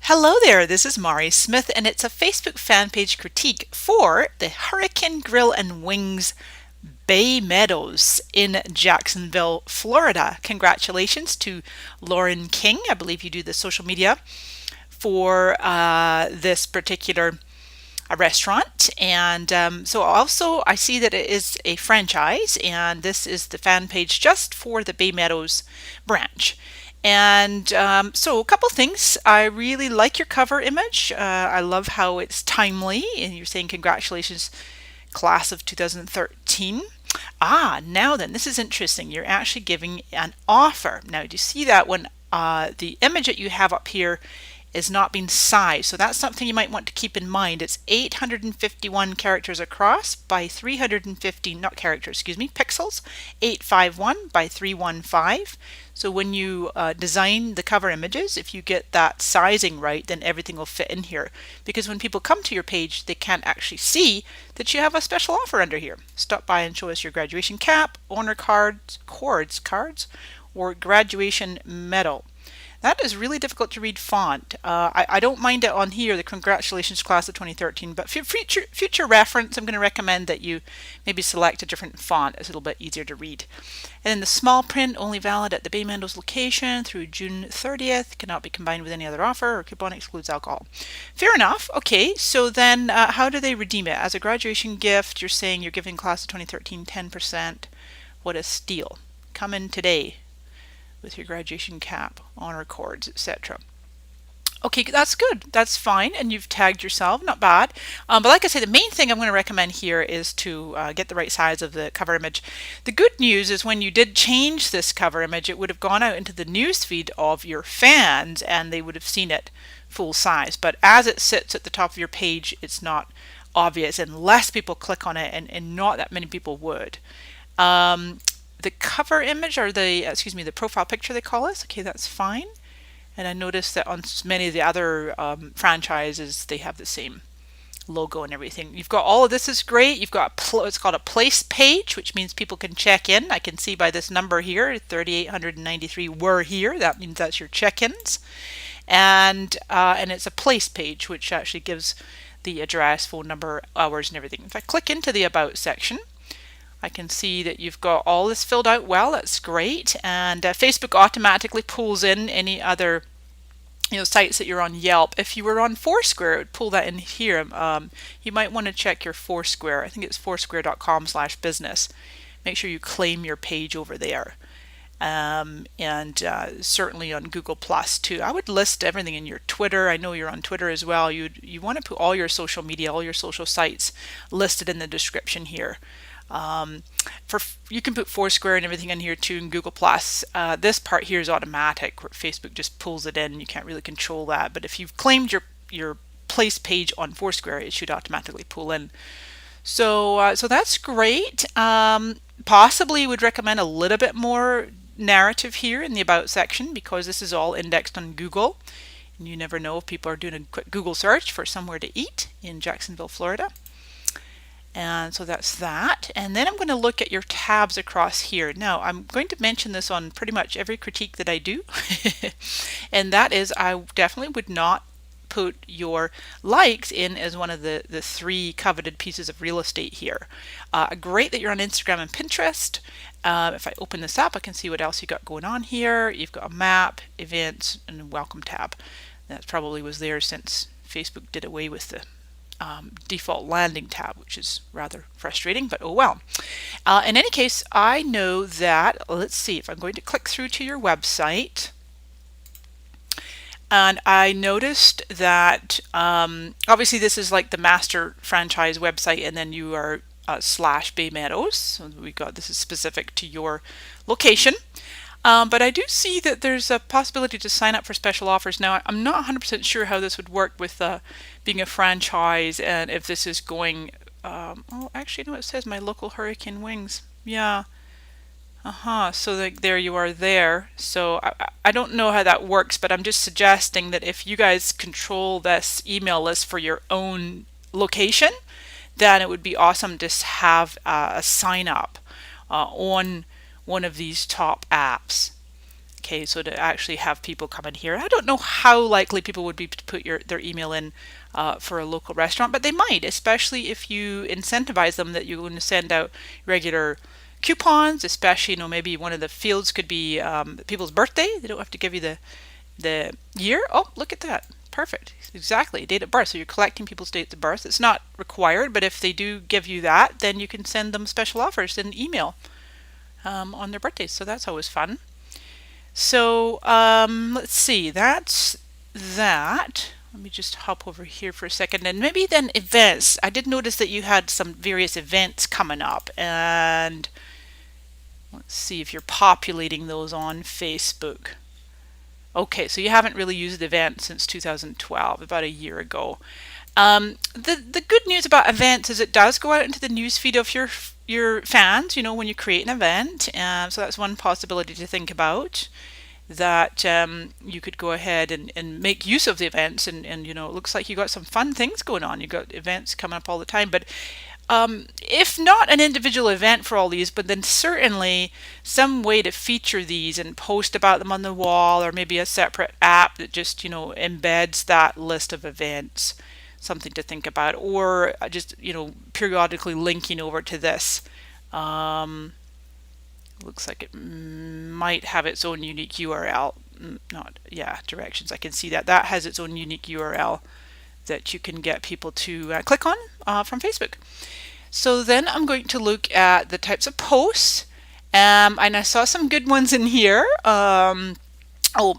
Hello there, this is Mari Smith, and it's a Facebook fan page critique for the Hurricane Grill and Wings Baymeadows in Jacksonville, Florida. Congratulations to Lauren King. I believe you do the social media for this particular restaurant. And so also I see that it is a franchise, and this is the fan page just for the Baymeadows branch. And so a couple things. I really like your cover image. I love how it's timely, and you're saying congratulations, class of 2013. Now then, this is interesting. You're actually giving an offer. Now, do you see that when the image that you have up here is not being sized? So that's something you might want to keep in mind. It's 851 characters across by 350, not characters, excuse me, pixels, 851 by 315. So when you design the cover images, if you get that sizing right, then everything will fit in here. Because when people come to your page, they can't actually see that you have a special offer under here. Stop by and show us your graduation cap, honor cards, or graduation medal. That is really difficult to read font. I don't mind it on here, the congratulations class of 2013, but for future reference, I'm going to recommend that you maybe select a different font. It's a little bit easier to read. And then the small print, only valid at the Baymeadows location through June 30th, cannot be combined with any other offer, or coupon excludes alcohol. Fair enough. Okay, so then how do they redeem it? As a graduation gift, you're saying you're giving class of 2013 10%. What a steal. Come in today with your graduation cap, honor cords, etc. Okay, that's good. That's fine. And you've tagged yourself. Not bad. But like I say, the main thing I'm going to recommend here is to get the right size of the cover image. The good news is when you did change this cover image, it would have gone out into the news feed of your fans and they would have seen it full size. But as it sits at the top of your page, it's not obvious unless people click on it, and not that many people would. The cover image, or the profile picture they call it. Okay, that's fine. And I noticed that on many of the other franchises, they have the same logo and everything. You've got all of this is great. You've got it's called a place page, which means people can check in. I can see by this number here, 3,893 were here. That means that's your check-ins. And it's a place page, which actually gives the address, phone number, hours, and everything. If I click into the About section, I can see that you've got all this filled out well. That's great. And Facebook automatically pulls in any other sites that you're on Yelp. If you were on Foursquare, it would pull that in here. You might want to check your Foursquare. I think it's foursquare.com/business. Make sure you claim your page over there. And certainly on Google Plus too. I would list everything in your Twitter. I know you're on Twitter as well. You want to put all your social media, all your social sites listed in the description here. You can put Foursquare and everything in here too, in Google Plus. This part here is automatic, where Facebook just pulls it in. You can't really control that, but if you've claimed your place page on Foursquare, it should automatically pull in. So that's great. Possibly would recommend a little bit more narrative here in the About section, because this is all indexed on Google, and you never know if people are doing a quick Google search for somewhere to eat in Jacksonville, Florida. And so that's that. And then I'm going to look at your tabs across here. Now, I'm going to mention this on pretty much every critique that I do. And that is, I definitely would not put your likes in as one of the three coveted pieces of real estate here. Great that you're on Instagram and Pinterest. If I open this up, I can see what else you got going on here. You've got a map, events, and a welcome tab. That probably was there since Facebook did away with the default landing tab, which is rather frustrating, but oh well. In any case, I know that, let's see, if I'm going to click through to your website, and I noticed that obviously this is like the master franchise website, and then you are /Baymeadows. So we got, this is specific to your location. But I do see that there's a possibility to sign up for special offers. Now, I'm not 100% sure how this would work with being a franchise, and if this is going, oh, actually, no, it says my local Hurricane Wings. Yeah. So there you are there. So I don't know how that works, but I'm just suggesting that if you guys control this email list for your own location, then it would be awesome to have a sign up on one of these top apps. Okay, so to actually have people come in here, I don't know how likely people would be to put their email in for a local restaurant, but they might, especially if you incentivize them that you're going to send out regular coupons, especially, maybe one of the fields could be people's birthday. They don't have to give you the year. Oh, look at that. Perfect. Exactly. Date of birth. So you're collecting people's dates of birth. It's not required, but if they do give you that, then you can send them special offers in email on their birthdays. So that's always fun. So let's see. That's that. Let me just hop over here for a second. And maybe then events. I did notice that you had some various events coming up. And let's see if you're populating those on Facebook. Okay, so you haven't really used events since 2012, about a year ago. The good news about events is it does go out into the newsfeed of your fans, when you create an event. So that's one possibility to think about, that you could go ahead and make use of the events. And it looks like you got some fun things going on. You got events coming up all the time. But if not an individual event for all these, but then certainly some way to feature these and post about them on the wall, or maybe a separate app that just embeds that list of events. Something to think about, or just periodically linking over to this. Looks like it might have its own unique URL. Directions. I can see that has its own unique URL that you can get people to click on from Facebook. So then I'm going to look at the types of posts, and I saw some good ones in here.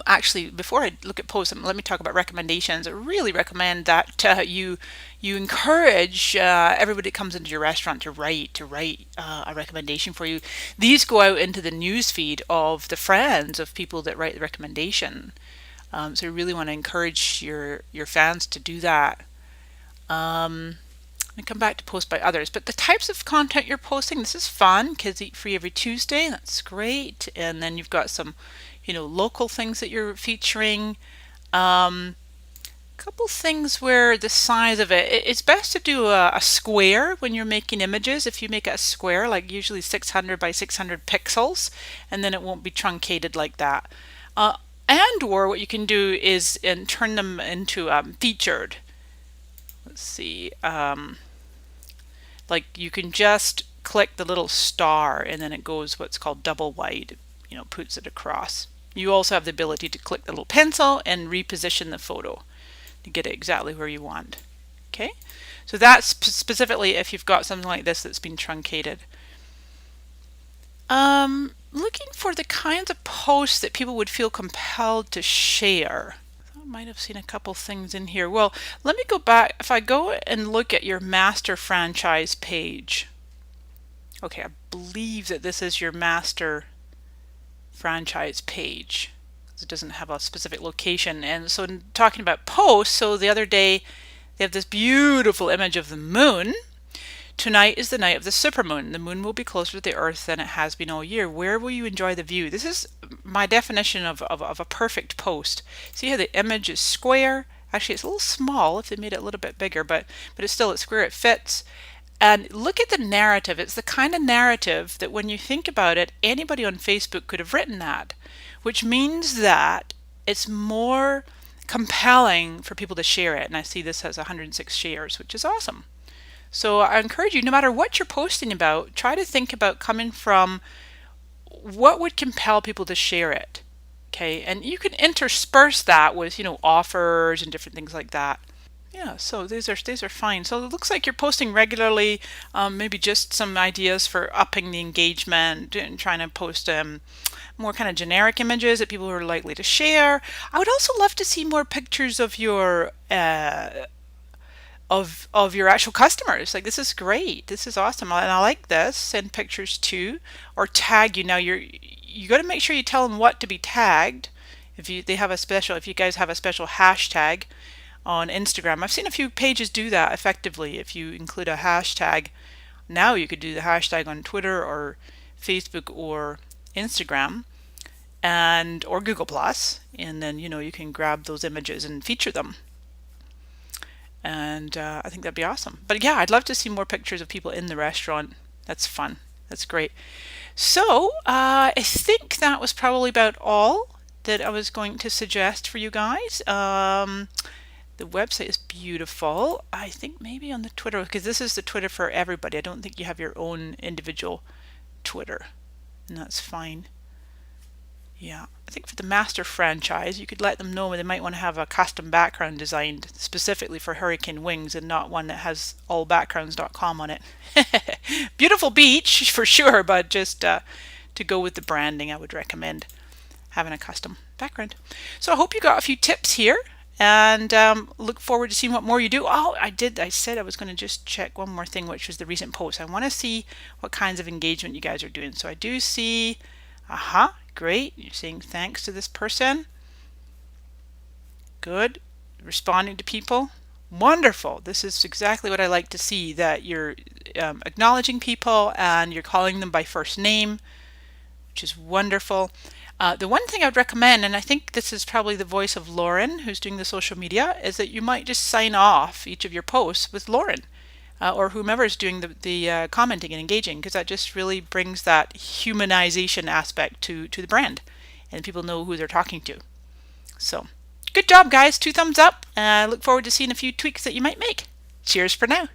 Actually, before I look at posts, let me talk about recommendations. I really recommend that you encourage everybody that comes into your restaurant to write a recommendation for you. These go out into the news feed of the friends of people that write the recommendation. So you really want to encourage your fans to do that. I come back to post by others, but the types of content you're posting, this is fun. Kids Eat Free every Tuesday, that's great. And then you've got some local things that you're featuring. Couple things where the size of it's best to do a square when you're making images. If you make a square, like usually 600 by 600 pixels, and then it won't be truncated like that. Or what you can do is turn them into featured. Let's see, like you can just click the little star and then it goes what's called double wide, puts it across. You also have the ability to click the little pencil and reposition the photo to get it exactly where you want. Okay, so that's specifically if you've got something like this that's been truncated. Looking for the kinds of posts that people would feel compelled to share. I might have seen a couple things in here. Well, let me go back. If I go and look at your master franchise page. Okay, I believe that this is your master franchise page. It doesn't have a specific location. And so talking about posts, so the other day they have this beautiful image of the moon. Tonight is the night of the supermoon. The moon will be closer to the earth than it has been all year. Where will you enjoy the view? This is my definition of a perfect post. See how the image is square? Actually, it's a little small if they made it a little bit bigger, but it's square. It fits. And look at the narrative. It's the kind of narrative that when you think about it, anybody on Facebook could have written that, which means that it's more compelling for people to share it. And I see this has 106 shares, which is awesome. So I encourage you, no matter what you're posting about, try to think about coming from what would compel people to share it. Okay, and you can intersperse that with offers and different things like that. Yeah, so these are fine. So it looks like you're posting regularly, maybe just some ideas for upping the engagement and trying to post more kind of generic images that people are likely to share. I would also love to see more pictures of your of your actual customers. Like, this is great. This is awesome. And I like this. Send pictures to, or tag you. Now you got to make sure you tell them what to be tagged. If you guys have a special hashtag on Instagram. I've seen a few pages do that effectively. If you include a hashtag, now you could do the hashtag on Twitter or Facebook or Instagram or Google Plus, and then you can grab those images and feature them. And I think that'd be awesome. But yeah, I'd love to see more pictures of people in the restaurant. That's fun. That's great. So I think that was probably about all that I was going to suggest for you guys. The website is beautiful. I think maybe on the Twitter, because this is the Twitter for everybody. I don't think you have your own individual Twitter, and that's fine. Yeah, I think for the master franchise, you could let them know they might want to have a custom background designed specifically for Hurricane Wings and not one that has allbackgrounds.com on it. Beautiful beach for sure, but just to go with the branding, I would recommend having a custom background. So I hope you got a few tips here, and look forward to seeing what more you do. Oh, I said I was going to just check one more thing, which was the recent posts. I want to see what kinds of engagement you guys are doing. So I do see, great. You're saying thanks to this person. Good. Responding to people. Wonderful. This is exactly what I like to see, that you're acknowledging people and you're calling them by first name, which is wonderful. The one thing I would recommend, and I think this is probably the voice of Lauren, who's doing the social media, is that you might just sign off each of your posts with Lauren, or whomever is doing the commenting and engaging, because that just really brings that humanization aspect to the brand, and people know who they're talking to. So good job, guys. 2 thumbs up. Look forward to seeing a few tweaks that you might make. Cheers for now.